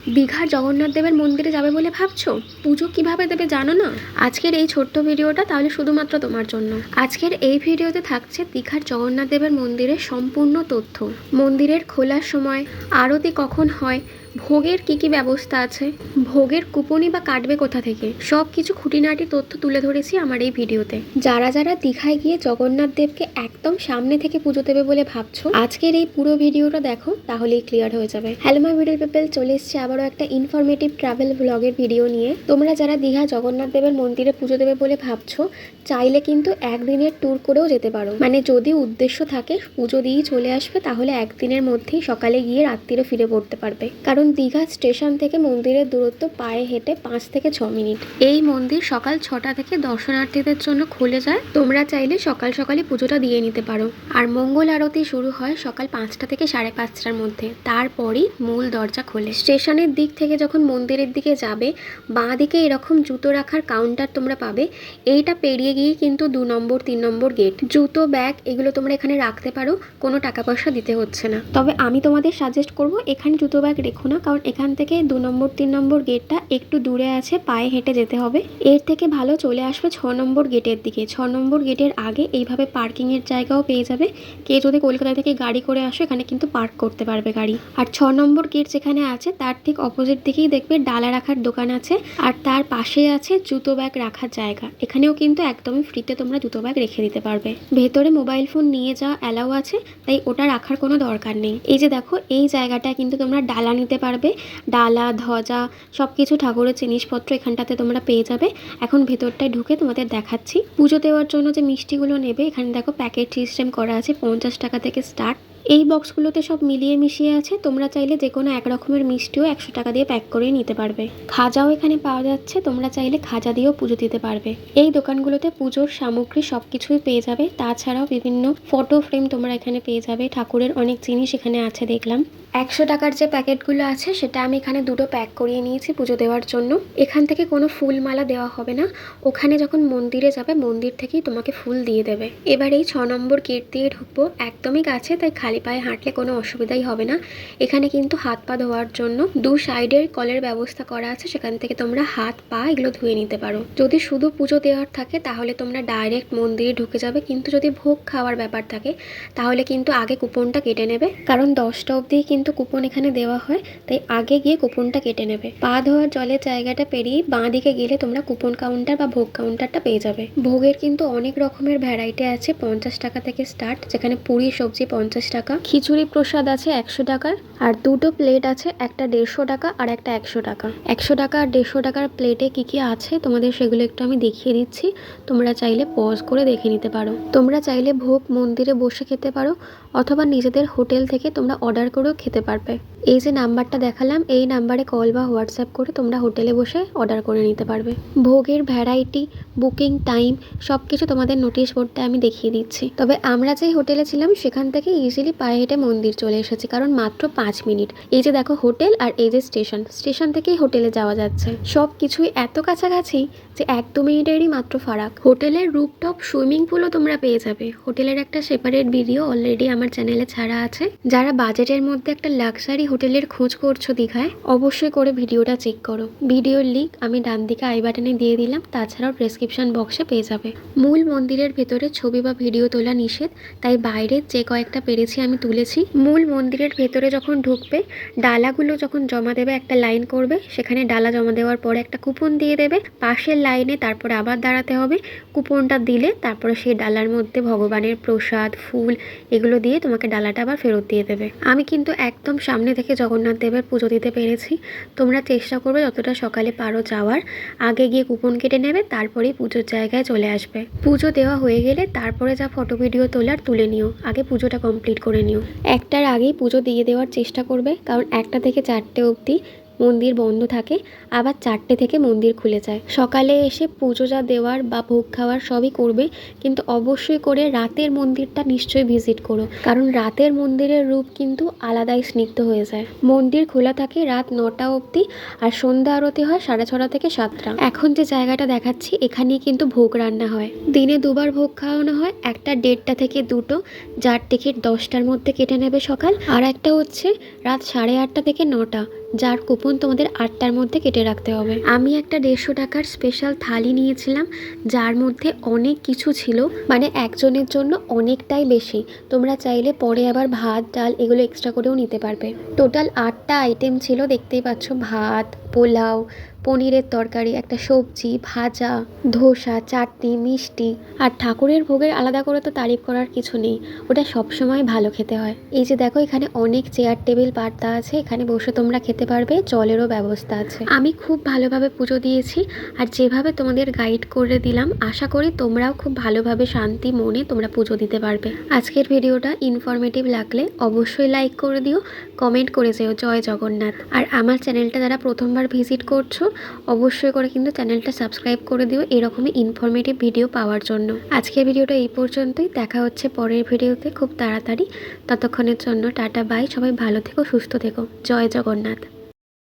দীঘার জগন্নাথ দেবের মন্দিরে যাবে বলে ভাবছো? পুজো কিভাবে দেবে জানো না? আজকের এই ছোট্ট ভিডিওটা তাহলে শুধুমাত্র তোমার জন্য। আজকের এই ভিডিওতে থাকছে দীঘার জগন্নাথ দেবের মন্দিরের সম্পূর্ণ তথ্য, মন্দিরের খোলার সময়, আরতি কখন হয়, ভোগের কি কি ব্যবস্থা আছে, ভোগের কুপনই বা কাটবে কোথা থেকে, সব কিছু খুঁটিনাটি তথ্য তুলে ধরেছি আমার এই ভিডিওতে। যারা যারা দীঘায় গিয়ে জগন্নাথ দেবকে একদম সামনে থেকে পুজো দেবে বলে ভাবছো, আজকের এই পুরো ভিডিওটা দেখো, তাহলেই ক্লিয়ার হয়ে যাবে। হ্যালো মাই বিউটিফুল পিপল, চলে এসেছি আবারও একটা ইনফরমেটিভ ট্রাভেল ব্লগের ভিডিও নিয়ে। তোমরা যারা দীঘা জগন্নাথ দেবের মন্দিরে পুজো দেবে বলে ভাবছো, চাইলে কিন্তু একদিনের ট্যুর করেও যেতে পারো। মানে যদি উদ্দেশ্য থাকে পুজো দিয়েই চলে আসবে, তাহলে একদিনের মধ্যেই সকালে গিয়ে রাত্রিরে ফিরে পড়তে পারবে। কারণ দীঘা স্টেশন থেকে মন্দিরের দূরত্ব পায়ে হেঁটে 5 থেকে 6 মিনিট। এই মন্দির সকাল 6টা থেকে দর্শনার্থীদের জন্য খুলে যায়। তোমরা চাইলে সকাল সকালই পুজোটা দিয়ে নিতে পারো। আর মঙ্গল আরতি শুরু হয় সকাল 5টা থেকে 5:30টার মধ্যে। তারপরই মূল দরজা খোলে। স্টেশনের দিক থেকে যখন মন্দিরের দিকে যাবে, বাঁ দিকে এরকম জুতো রাখার কাউন্টার তোমরা পাবে। এইটা পেরিয়ে গিয়ে কিন্তু 2 নম্বর 3 নম্বর গেট। জুতো, ব্যাগ এগুলো তোমরা এখানে রাখতে পারো, কোনো টাকা পয়সা দিতে হচ্ছে না। তবে আমি তোমাদের সাজেস্ট করব এখানে জুতো ব্যাগ রেখো না, কারণ এখান থেকে 2 নম্বর 3 নম্বর গেটটা একটু দূরে আছে, পায়ে হেঁটে যেতে হবে। এর থেকে ভালো চলে আসবে 6 নম্বর গেটের দিকে। 6 নম্বর গেটের আগে এইভাবে পার্কিংয়ের জায়গাও পেয়ে যাবে। কে যদি কলকাতা থেকে গাড়ি করে আসো, এখানে কিন্তু পার্ক করতে পারবে গাড়ি। আর 6 নম্বর গেট যেখানে আছে তার ঠিক অপোজিট দিকেই দেখবে ডালা রাখার দোকান আছে, আর তার পাশে আছে জুতো ব্যাগ রাখার জায়গা। এখানেও কিন্তু একদমই ফ্রিতে তোমরা জুতো ব্যাগ রেখে দিতে পারবে। ভেতরে মোবাইল ফোন নিয়ে যাওয়া অ্যালাউ আছে, তাই ওটা রাখার কোনো দরকার নেই। এই যে দেখো, এই জায়গাটা কিন্তু তোমরা ডালা নিতে পারবে। ডালা, ধ্বজা সব কিছু ঠাকুরের জিনিসপত্র এখানটাতে তোমরা পেয়ে যাবে। এখন ভেতরটায় ঢুকে তোমাদের দেখাচ্ছি। পুজো দেওয়ার জন্য যে মিষ্টিগুলো নেবে, এখানে দেখো প্যাকেট সিস্টেম করা আছে, 50 টাকা থেকে স্টার্ট। এই বক্সগুলোতে সব মিলিয়ে মিশিয়ে আছে। তোমরা চাইলে যে কোনো এক রকমের মিষ্টিও 100 টাকা দিয়ে প্যাক করে নিতে পারবে। খাজাও এখানে পাওয়া যাচ্ছে, তোমরা চাইলে খাজা দিয়েও পুজো দিতে পারবে। এই দোকানগুলোতে পুজোর সামগ্রী সব কিছুই পেয়ে যাবে। তাছাড়াও বিভিন্ন ফটো ফ্রেম তোমরা এখানে পেয়ে যাবে। ঠাকুরের অনেক জিনিস এখানে আছে দেখলাম। 100 টাকার যে প্যাকেটগুলো আছে সেটা আমি এখানে 2টো প্যাক করিয়ে নিয়েছি পুজো দেওয়ার জন্য। এখান থেকে কোনো ফুল মালা দেওয়া হবে না, ওখানে যখন মন্দিরে যাবে মন্দির থেকেই তোমাকে ফুল দিয়ে দেবে। এবার এই 6 নম্বর গেট দিয়ে ঢুকবো, একদমই কাছে, তাই খালি পায়ে হাঁটলে কোনো অসুবিধাই হবে না। এখানে কিন্তু হাত পা ধোয়ার জন্য 2 সাইডের কলের ব্যবস্থা করা আছে, সেখান থেকে তোমরা হাত পা এগুলো ধুয়ে নিতে পারো। যদি শুধু পুজো দেওয়ার থাকে তাহলে তোমরা ডাইরেক্ট মন্দিরে ঢুকে যাবে, কিন্তু যদি ভোগ খাওয়ার ব্যাপার থাকে তাহলে কিন্তু আগে কুপনটা কেটে নেবে, কারণ 10টা অবধি কিন্তু কুপন এখানে দেওয়া হয়, তাই আগে গিয়ে কুপনটা কেটে নেবে। পা ধোয়ার জলের জায়গাটা পেরিয়ে বাঁ দিকে গেলে তোমরা কুপন কাউন্টার বা ভোগ কাউন্টারটা পেয়ে যাবে। ভোগের কিন্তু অনেক রকমের ভ্যারাইটি আছে, 50 টাকা থেকে স্টার্ট, যেখানে পুরি সবজি 50 টাকা, খিচুড়ি প্রসাদ আছে 100 টাকার, আর 2টো প্লেট আছে, একটা 150 টাকা আর একটা 100 টাকা। 100 টাকা আর 150 টাকার প্লেটে কি কি আছে তোমাদের সেগুলো একটু আমি দেখিয়ে দিচ্ছি, তোমরা চাইলে পজ করে দেখে নিতে পারো। তোমরা চাইলে ভোগ মন্দিরে বসে খেতে পারো, অথবা নিজেদের হোটেল থেকে তোমরা অর্ডার করেও খেতে পারবে। এই যে নাম্বারটা দেখালাম, এই নাম্বারে কল বা হোয়াটসঅ্যাপ করে তোমরা হোটেলে বসে অর্ডার করে নিতে পারবে। ভোগের ভ্যারাইটি, বুকিং টাইম সব কিছু তোমাদের নোটিশ বোর্ডটা আমি দেখিয়ে দিচ্ছি। তবে আমরা যেই হোটেলে ছিলাম সেখান থেকে ইজিলি পায়ে হেঁটে মন্দির চলে এসেছি, কারণ মাত্র 5 মিনিট। এই যে দেখো হোটেল, আর এই যে স্টেশন থেকেই হোটেলে যাওয়া যাচ্ছে। সব কিছুই এত কাছাকাছি যে 1-2 মিনিটেরই মাত্র ফারাক। হোটেলের রুফটপ সুইমিং পুলও তোমরা পেয়ে যাবে। হোটেলের একটা সেপারেট ভিডিও অলরেডি আমার চ্যানেলে ছাড়া আছে। যারা বাজেটের মধ্যে একটা লাক্সারি হোটেলের খোঁজ করছো দীঘায়, অবশ্যই করে ভিডিওটা চেক করো। ভিডিওর লিঙ্ক আমি ডান দিকে আই বাটনে দিয়ে দিলাম, তাছাড়াও ডেসক্রিপশন বক্সে পেয়ে যাবে। মূল মন্দিরের ভেতরে ছবি বা ভিডিও তোলা নিষেধ, তাই বাইরে যে কয়েকটা পেরেছি আমি তুলেছি। মূল মন্দিরের ভেতরে যখন ঢুকবে, ডালাগুলো যখন জমা দেবে একটা লাইন করবে, সেখানে ডালা জমা দেওয়ার পরে একটা কুপন দিয়ে দেবে, পাশের লাইনে তারপরে আবার দাঁড়াতে হবে। কুপনটা দিলে তারপরে সেই ডালার মধ্যে ভগবানের প্রসাদ, ফুল এগুলো দিয়ে তোমাকে ডালাটা আবার ফেরত দিয়ে দেবে। আমি কিন্তু একদম সামনে থেকে জগন্নাথ দেবের পুজো দিতে পেরেছি। তোমরা চেষ্টা করবে যতটা সকালে পারো যাওয়ার, আগে গিয়ে কুপন কেটে নেবে, তারপরেই পুজোর জায়গায় চলে আসবে। পুজো দেওয়া হয়ে গেলে তারপরে যা ফটো ভিডিও তোলার তুলে নিও, আগে পুজোটা কমপ্লিট করে নিও। 1টার আগেই পুজো দিয়ে দেওয়ার চেষ্টা করবে, কারণ 1টা থেকে 4টে অবধি মন্দির বন্ধ থাকে, আবার 4টে থেকে মন্দির খুলে যায়। সকালে এসে পুজো যা দেওয়ার বা ভোগ খাওয়ার সবই করবে, কিন্তু অবশ্যই করে রাতের মন্দিরটা নিশ্চয়ই ভিজিট করো, কারণ রাতের মন্দিরের রূপ কিন্তু আলাদাই স্নিগ্ধ হয়ে যায়। মন্দির খোলা থাকে রাত 9টা অবধি, আর সন্ধ্যা আরতি হয় 6:30 থেকে 7টা। এখন যে জায়গাটা দেখাচ্ছি এখানেই কিন্তু ভোগ রান্না হয়। দিনে 2বার ভোগ খাওয়ানো হয়, একটা 1:30টা থেকে 2টো, যার টিকিট 10টার মধ্যে কেটে নেবে সকাল, আর একটা হচ্ছে রাত 8:30 থেকে 9টা, যার কুপন তোমাদের 8টার মধ্যে কেটে রাখতে হবে। আমি একটা 150 টাকার স্পেশাল থালি নিয়েছিলাম, যার মধ্যে অনেক কিছু ছিল, মানে একজনের জন্য অনেকটাই বেশি। তোমরা চাইলে পরে আবার ভাত ডাল এগুলো এক্সট্রা করেও নিতে পারবে। টোটাল 8টা আইটেম ছিল, দেখতেই পাচ্ছ, ভাত, পোলাও, পনিরের তরকারি, একটা সবজি, ভাজা, ধোসা, চাটনি, মিষ্টি। আর ঠাকুরের ভোগের আলাদা করে তো তারিফ করার কিছু নেই, ওটা সবসময় ভালো খেতে হয়। এই যে দেখো, এখানে অনেক চেয়ার টেবিল পাতা আছে, এখানে বসে তোমরা খেতে পারবে, জলেরও ব্যবস্থা আছে। আমি খুব ভালোভাবে পুজো দিয়েছি, আর যেভাবে তোমাদের গাইড করে দিলাম, আশা করি তোমরাও খুব ভালোভাবে শান্তি মনে তোমরা পুজো দিতে পারবে। আজকের ভিডিওটা ইনফরমেটিভ লাগলে অবশ্যই লাইক করে দিও, কমেন্ট করে যেও জয় জগন্নাথ। আর আমার চ্যানেলটা যারা প্রথমবার ভিজিট করছো, অবশ্যই করে কিন্তু চ্যানেলটা সাবস্ক্রাইব করে দিও এরকমই ইনফরমেটিভ ভিডিও পাওয়ার জন্য। আজকের ভিডিওটা এই পর্যন্তই, দেখা হচ্ছে পরের ভিডিওতে খুব তাড়াতাড়ি। ততক্ষণের জন্য টাটা বাই, সবাই ভালো থেকো, সুস্থ থেকো, জয় জগন্নাথ।